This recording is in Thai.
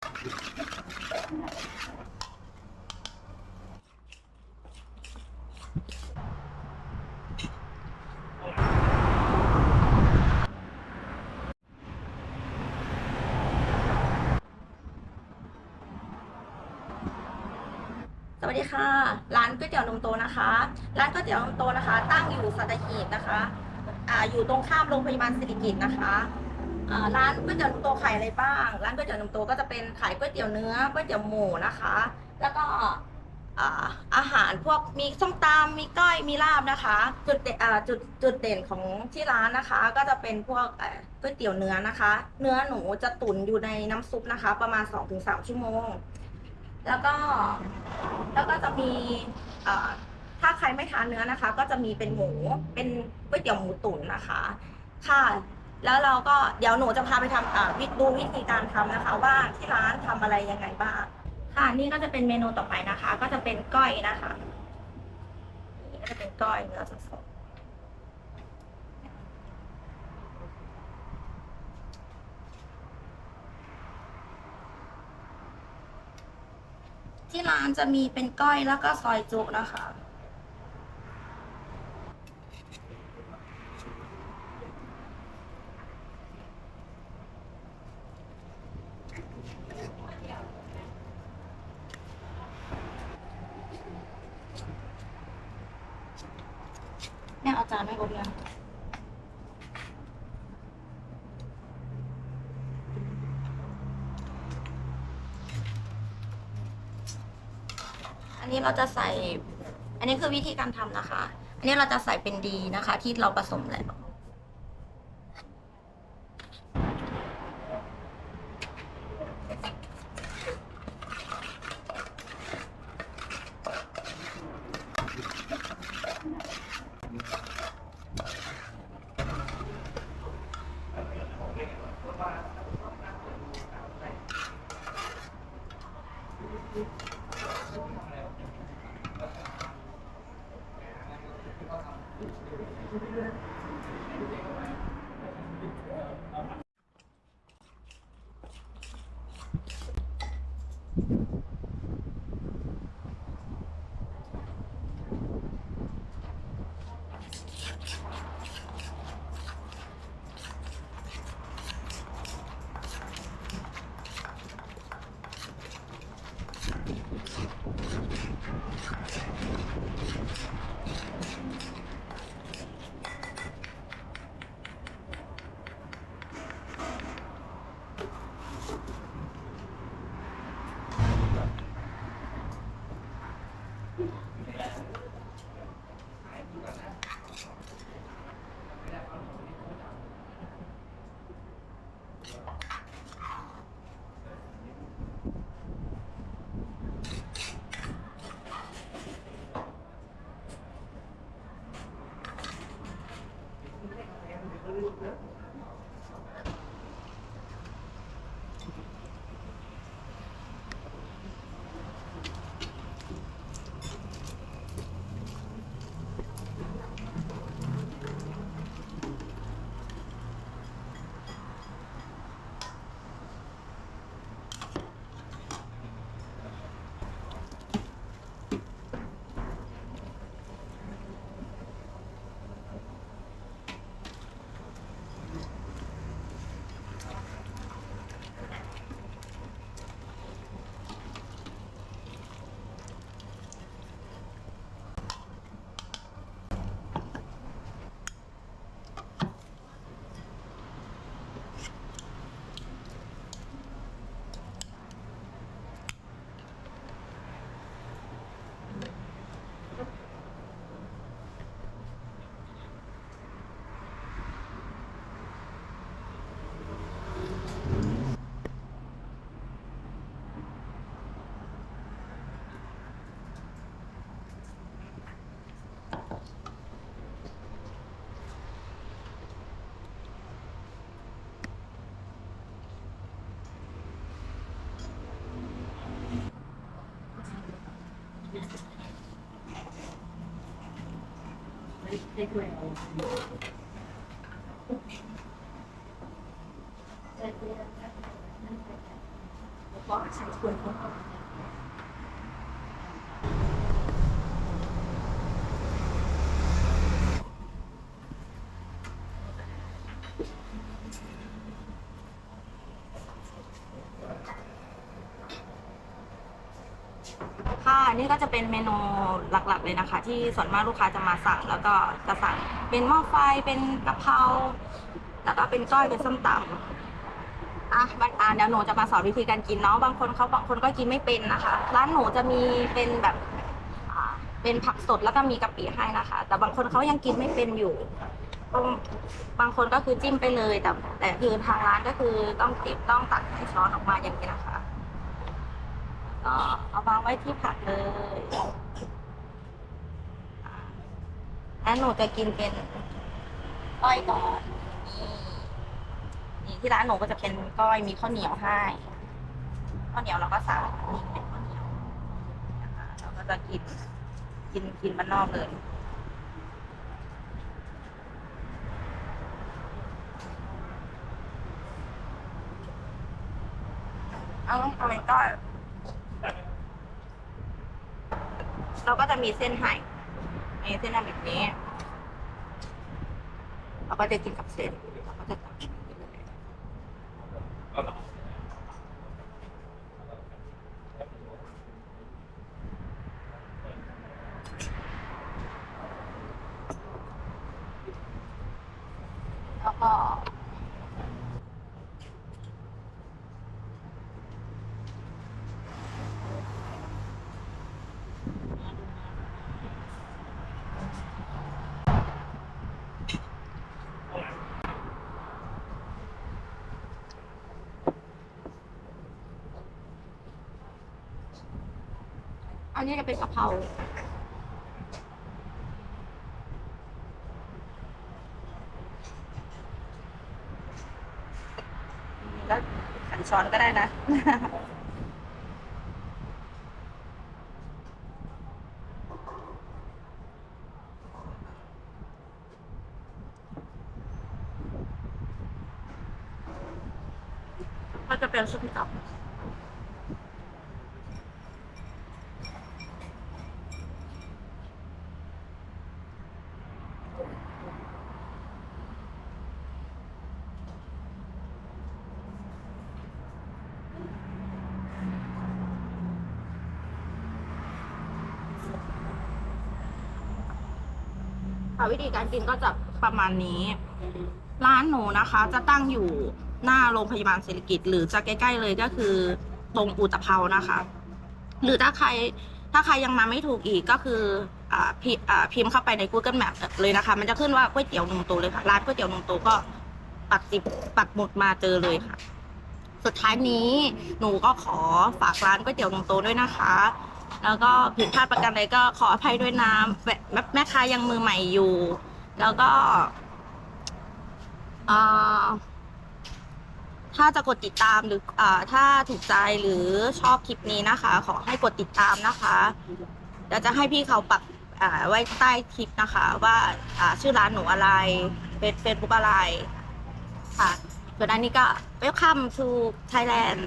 สวัสดีค่ะร้านก๋วยเตี๋ยวนมโตนะคะร้านก๋วยเตี๋ยวนมโตนะคะตั้งอยู่สัตหีบนะคะอยู่ตรงข้ามโรงพยาบาลสิริกิติ์นะคะร้านก๋วยเตี๋ยวนมโตขายอะไรบ้างร้านก๋วยเตี๋ยวนมโตก็จะเป็นขายก๋วยเตี๋ยวเนื้อก๋วยเตี๋ยวหมูนะคะแล้วก็อาหารพวกมีส้มตำมีก้อยมีลาบนะคะจุดเด่นของที่ร้านนะคะก็จะเป็นพวกก๋วยเตี๋ยวเนื้อนะคะเนื้อหนูจะตุ๋นอยู่ในน้ำซุปนะคะประมาณ2-3 ชั่วโมงแล้วก็จะมีถ้าใครไม่ทานเนื้อนะคะก็จะมีเป็นหมูเป็นก๋วยเตี๋ยวหมูตุ๋นนะคะค่ะแล้วเราก็เดี๋ยวหนูจะพาไปทำดูวิธีการทำนะคะว่าที่ร้านทำอะไรยังไงบ้างค่ะนี่ก็จะเป็นเมนูต่อไปนะคะก็จะเป็นก้อยนะคะนี่ก็จะเป็นก้อยเนื้อสดๆที่ร้านจะมีเป็นก้อยแล้วก็ซอยจุนะคะแม่เอาจานไม่ครบยัง อันนี้เราจะใส่ อันนี้คือวิธีการทำนะคะ อันนี้เราจะใส่เป็นดีนะคะที่เราผสมแล้วให้ด้วยเอา ก็ใช้ถ้วยค่ะนี่ก็จะเป็นเมนูหลักๆเลยนะคะที่ส่วนมากลูกค้าจะมาสั่งแล้วก็จะสั่งเป็นหม้อไฟเป็นกะเพราแล้วก็เป็นก้อยเป็นส้มตำเดี๋ยวหนูจะมาสอนวิธีการกินเนาะบางคนก็กินไม่เป็นนะคะร้านหนูจะมีเป็นแบบเป็นผักสดแล้วก็มีกะปิให้นะคะแต่บางคนเขายังกินไม่เป็นอยู่บางคนก็คือจิ้มไปเลยแต่คือทางร้านก็คือต้องตักใส่ช้อนออกมาอย่างนี้นะคะก็เอาวางไว้ที่ผักเลยแล้วหนูจะกินเป็นก้อยก่อนนี่ที่ร้านหนูก็จะเป็นก้อยมีข้าวเหนียวให้ข้าวเหนียวเราก็สั่งนี่เป็นข้าวเหนียวนะคะเราก็จะกินมันนอกเลยเอาเป็นก้อยเราก็จะมีเส้นให้มีเส้นแบบนี้เราก็จะกินกับเส้นเราก็จะตักไปเลยแล้วก็อันนี้จะเป็นกะเพราแล้วขันช้อนก็ได้นะก็จะเป็นส้มตำวิธีการกินก็จะประมาณนี้ร้านหนูนะคะจะตั้งอยู่หน้าโรงพยาบาลศิริกิติ์หรือจะใกล้ๆเลยก็คือตรงอุตภาวนะคะหรือถ้าใครยังมาไม่ถูกอีกก็คือพิมพ์เข้าไปใน Google Map เลยนะคะมันจะขึ้นว่าก๋วยเตี๋ยวลุงโตเลยค่ะร้านก๋วยเตี๋ยวลุงโตก็ปักหมุดมาเจอเลยค่ะสุดท้ายนี้หนูก็ขอฝากร้านก๋วยเตี๋ยวลุงโตด้วยนะคะแล้วก็ผิดพลาดประการใดก็ขออภัยด้วยนะแม่ค้ายังมือใหม่อยู่ แล้วก็ถ้าจะกดติดตามหรือถ้าถูกใจหรือชอบคลิปนี้นะคะ ขอให้กดติดตามนะคะเดี๋ยวจะให้พี่เขาปักไว้ใต้คลิปนะคะว่าชื่อร้านหนูอะไรเป็นFacebookอะไรค่ะส่วนอันนี้ก็ Welcome to Thailand